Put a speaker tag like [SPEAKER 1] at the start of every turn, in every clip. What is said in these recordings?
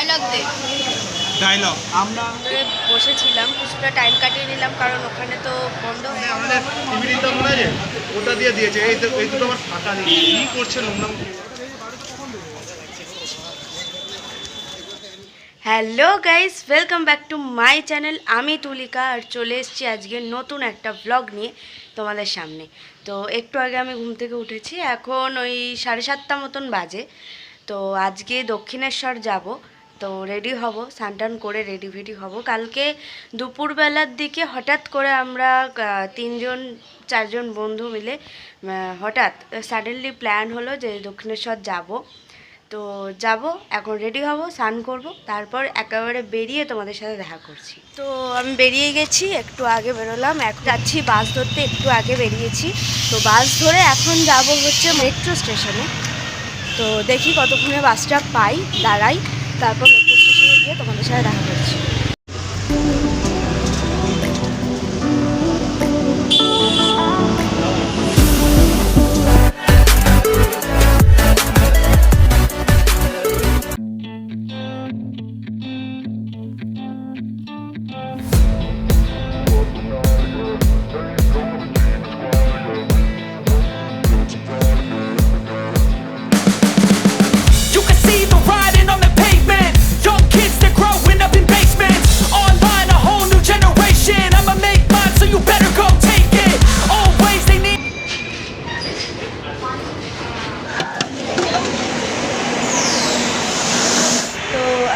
[SPEAKER 1] Dialogue দে।
[SPEAKER 2] Dialogue
[SPEAKER 1] আমরা বসেছিলাম, কিছুটা টাইম কাটিয়ে নিলাম কারণ ওখানে তো বন্ধ হয়ে গেল।
[SPEAKER 2] আমাদের টিভিটা মনে আছে ওটা দিয়ে দিয়েছে, এই দুটো আমার ফাঁকা নেই, কি করছে নোংরা।
[SPEAKER 1] Hello guys, welcome back to my channel. আমি তুলিকা আর চলে এসেছি আজকে নতুন একটা ব্লগ নিয়ে তোমাদের সামনে। তো একটু আগে আমি ঘুম থেকে উঠেছি, এখন ওই 7:30 মতন বাজে। তো আজকে দক্ষিণেশ্বর যাব, তো রেডি হব, স্নান করে রেডি ফেডি হব। কালকে দুপুরবেলার দিকে হঠাৎ করে আমরা 3-4জন বন্ধু মিলে হঠাৎ সাডেনলি প্ল্যান হলো যে দক্ষিণেশ্বর যাব। তো যাব, এখন রেডি হব, স্নান করব, তারপর একেবারে বেরিয়ে তোমাদের সাথে দেখা করছি। তো আমি বেরিয়ে গেছি, একটু আগে বেরোলাম, এখন যাচ্ছি বাস ধরতে, একটু আগে বেরিয়েছি। তো বাস ধরে এখন যাব হচ্ছে মেট্রো স্টেশনে। তো দেখি কতক্ষণে বাসটা পাই, দাঁড়াই, তারপর মেট্রো স্টেশনে গিয়ে তোমাদের সাথে দেখা করছি।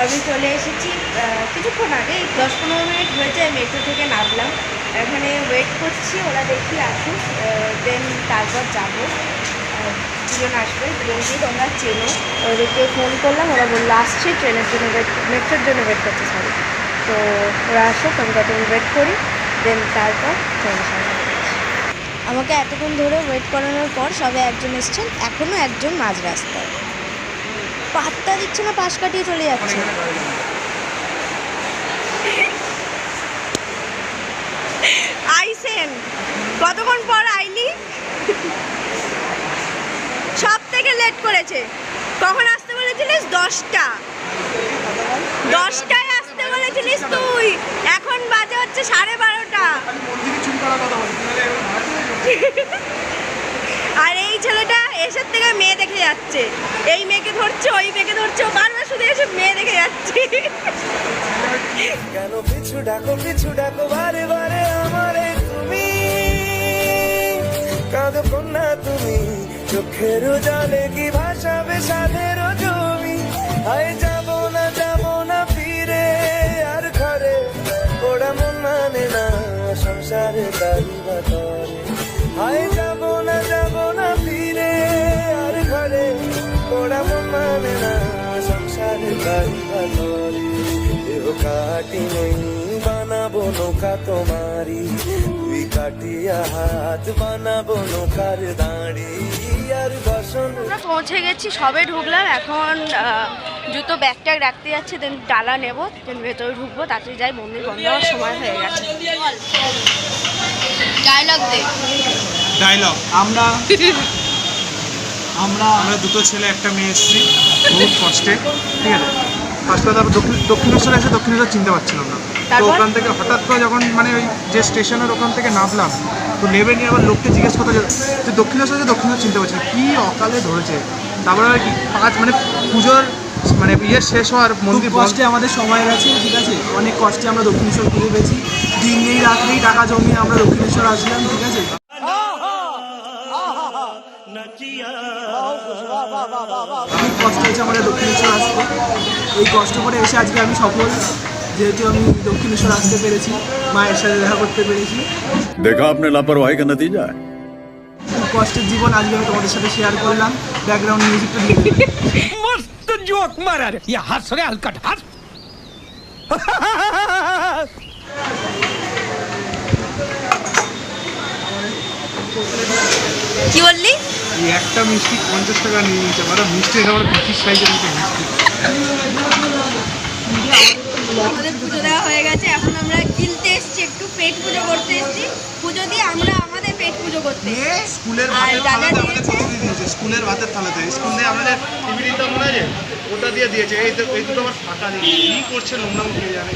[SPEAKER 1] আমি চলে এসেছি কিছুক্ষণ আগে, 10-15 মিনিট হয়েছে মেট্রো থেকে নামলাম। এখানে ওয়েট করছি, ওরা দেখি আসুক, দেন তারপর যাবো। দুজন আসবে, দুজনকে তোমরা চেনো, ওদেরকে ফোন করলাম, ওরা বললো আসছে, ট্রেনের জন্য মেট্রোর জন্য ওয়েট করছে, সরি। তো ওরা আসুক, আমি কতক্ষণ ওয়েট করি, দেন তারপর ট্রেনের সামনে। আমাকে এতক্ষণ ধরে ওয়েট করানোর পর সবে একজন এসছেন, এখনও একজন মাঝ রাস্তায় পাত্তা দিচ্ছে না, পাশ কাটিয়ে চলে যাচ্ছে। আইসেন, কতক্ষণ পর আইলি? সব থেকে লেট করেছে। কখন আসতে বলেছিলিস? 10টায় আসতে বলেছিলিস তুই, এখন বাজে হচ্ছে 12:30। আর এই ছেলেটা এসের থেকে মেয়ে দেখে যাচ্ছে, এই মেয়েকে ধরছে, ওই মেয়েকে ধরছে, ও বারবার শুধু এসে মেয়ে দেখে যাচ্ছে।
[SPEAKER 3] কেন পিছু ডাকো বারে বারে আমারে তুমি, কাঁদো কন্যা তুমি, চোখের জলে কি ভাসাবে সাধের জমি। আয় যাব না ফিরে আর ঘরে, ওরা মন মানে না সংসারে দাঁড়ি বাতরে। আয় যাব না ফিরে আর ঘরে, ওরা মন মানে না সংসারে দাঁড়ি বাতরে। দেহ কাটি নেই বানাবো নৌকা তোমারি, তুই কাটিয়া হাত বানাবো নৌকার দাঁড়ি আর বসন।
[SPEAKER 1] আমরা পৌঁছে গেছি, সবে ঢুকলাম, এখন জুতো ব্যাগ ট্যাগ রাখতে যাচ্ছে, দেন ডালা নেবো, দেন ভেতরে ঢুকবো, তাড়াতাড়ি যাই, মন্দির বন্ধ হওয়ার সময় হয়ে গেছে। ডায়লগ দে।
[SPEAKER 2] ডায়লগ আমরা দুটো ছেলে একটা মেয়ে এসেছি বহুত কষ্টে, ঠিক আছে। ফার্স্ট কথা দক্ষিণেশ্বরে এসে দক্ষিণেশ্বর চিনতে পারছিলাম না। তো ওখান থেকে হঠাৎ করে যখন মানে ওই যে স্টেশনের ওখান থেকে নামলাম, তো নেমে নিয়ে আবার লোককে জিজ্ঞেস করতে যে দক্ষিণেশ্বর চিনতে পারছি না, কী অকালে ধরেছে। তারপরে আর কি মানে পুজোর মানে শেষ হওয়ার মন্দির
[SPEAKER 4] কষ্টে আমাদের সময় গেছে, ঠিক আছে, অনেক কষ্টে আমরা দক্ষিণেশ্বর ঘুরে পেয়েছি, দিন নেই রাত নেই টাকা জমিয়ে আমরা দক্ষিণেশ্বর আসলাম, ঠিক আছে। খুব কষ্ট হয়েছে আমাদের দক্ষিণেশ্বর আসতে, এই কষ্ট করে এসে আজকে আমি সফল, যেহেতু আমি দক্ষিণেশ্বর আসতে পেরেছি, মায়ের সাথে দেখা করতে পেরেছি।
[SPEAKER 5] देखा आपने लापरवाही का नतीजा है।
[SPEAKER 4] খুব কষ্টের জীবন আজকে আমি তোমাদের সাথে শেয়ার করলাম। ব্যাকগ্রাউন্ড মিউজিকটা দিয়ে দিই।
[SPEAKER 6] मस्त जोक मारा रे, ये हंस रे हलकट हंस।
[SPEAKER 1] কি বললি?
[SPEAKER 2] এই একটা মিষ্টি 50 টাকা নিয়ে নিয়েছে, মানে মিষ্টি আমার 25 সাইজের মতো মিষ্টি।
[SPEAKER 1] আমাদের পুজো দেওয়া হয়ে গেছে, এখন আমরা কিনতে এসেছি, একটু পেট পুজো করতে এসেছি। পুজো দিয়ে আমরা আমাদের পেট পুজো করতে
[SPEAKER 2] স্কুলের
[SPEAKER 1] আর
[SPEAKER 2] ভাতের
[SPEAKER 1] দাদা
[SPEAKER 2] থালাতে আমাদের
[SPEAKER 1] দিয়েছে
[SPEAKER 2] প্রতিদিন দিয়েছে, স্কুলের ভাতের থালাতে। স্কুলে আমাদের টিভিটা মনে আছে ওটা দিয়ে দিয়েছে, এই দুটো আমার ফাঁকা দিয়ে কি করছে নোংরাম কে জানে।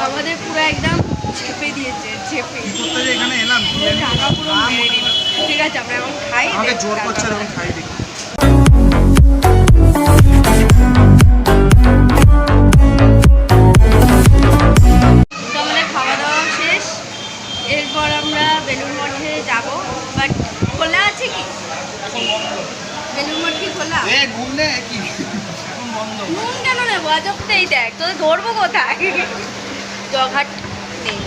[SPEAKER 1] আমাদের পুরো একদম চেপে দিয়েছে, চেপে
[SPEAKER 2] কি করতে যে এখানে এলাম কি জানি।
[SPEAKER 1] টাকা পুরো মেরে নিল। ঠিক আছে আমরা এখন খাই,
[SPEAKER 2] আমাকে জোর করছে আর এখন খাই দেখি।
[SPEAKER 1] তো আমাদের খাওয়া দাওয়া শেষ, এরপর আমরা বেলুড় মঠে যাব। বাট খোলা আছে কি বেলুড় মঠ? কি খোলা?
[SPEAKER 2] ঘুম নেই কি
[SPEAKER 1] নুন কেন নেবো? আজবটাই দেখ, তোদের ধরবো কোথায়? জঘাট নেই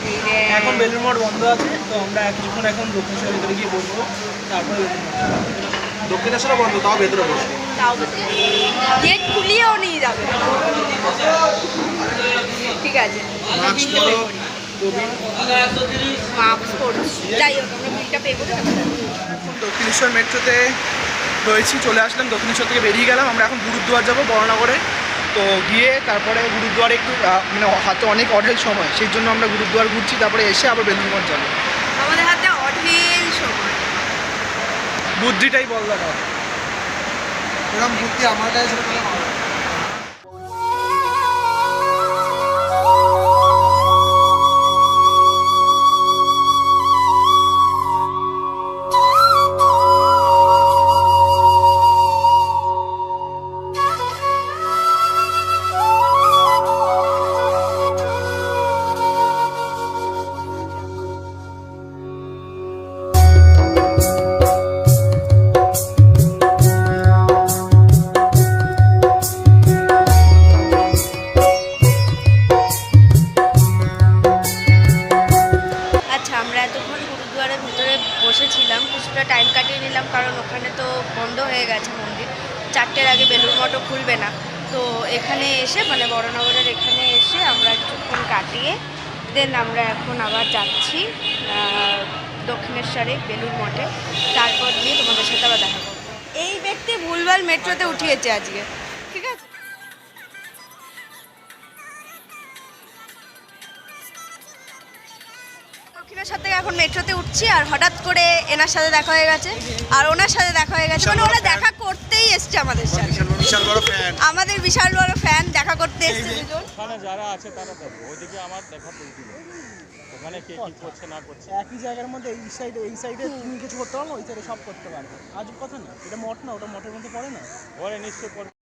[SPEAKER 1] এই রে।
[SPEAKER 4] এখন বেলুড় মঠ বন্ধ আছে, তো আমরা কিছুক্ষণ এখন দক্ষিণেশ্বরের ভিতরে গিয়ে বসবো, তারপরে
[SPEAKER 2] দক্ষিণেশ্বরে বন্ধ, তাও ভেতরে বসে।
[SPEAKER 1] তাও গেট খুলিয়েও নিয়ে যাবে। ঠিক আছে
[SPEAKER 2] মাস্ক পরো,
[SPEAKER 1] মাস্ক পরছি। যাই হোক আমরা বিলটা পে করে দেবো।
[SPEAKER 4] দক্ষিণেশ্বর মেট্রোতে রয়েছি, চলে আসলাম। দক্ষিণেশ্বর থেকে বেরিয়ে গেলাম, আমরা এখন গুরুদুয়ার যাবো বড়নগরে। তো গিয়ে তারপরে গুরুদুয়ারে একটু মানে হাতে অনেক অঢেল সময়, সেই জন্য আমরা গুরুদুয়ার ঘুরছি, তারপরে এসে আবার বেলুড় মঠ যাবো।
[SPEAKER 1] আমাদের হাতে অঢেল সময়।
[SPEAKER 4] বুদ্ধিটাই বল দাদা।
[SPEAKER 2] এরকম বুদ্ধি আমার কাছে
[SPEAKER 1] আচ্ছা, আমরা এতক্ষণ গুরুদুয়ারের ভিতরে বসেছিলাম, কিছুটা টাইম কাটিয়ে নিলাম, কারণ ওখানে তো বন্ধ হয়ে গেছে মন্দির। 4টের আগে বেলুড় মঠও খুলবে না। তো এখানে এসে মানে বড়নগরের এখানে এসে আমরা কিছুক্ষণ কাটিয়ে দেন আমরা এখন আবার যাচ্ছি দক্ষিণেশ্বরে বেলুড় মঠে। তারপর গিয়ে তোমাদের সাথে আবার দেখা করবো। এই ব্যক্তি ভুলভাল মেট্রোতে উঠিয়েছে আজকে, ঠিক আছে? দক্ষিণেশ্বর থেকে এখন মেট্রোতে উঠছি, আর হঠাৎ করে এনার সাথে দেখা হয়ে গেছে, আর ওনার সাথে দেখা হয়ে গেছে। মানে ওরা দেখা করতেই এসছে আমাদের সাথে।
[SPEAKER 2] বিশাল বড় ফ্যান।
[SPEAKER 1] আমাদের বিশাল বড় ফ্যান, দেখা করতে এসছে দুজন।
[SPEAKER 7] ওখানে যারা আছে তারা দেখো, ওইদিকে আমার দেখা প্রয়োজন। ওখানে কে কি করছে না করছে।
[SPEAKER 4] একই জায়গার মধ্যে এই সাইডে তুমি কিছু করতে পারো, ওই সাইডে সব করতে পারবে। আজব কথা না, এটা মঠ না, ওটা মঠের মধ্যে পড়ে না।
[SPEAKER 7] ওরে নিশ্চয় করবে।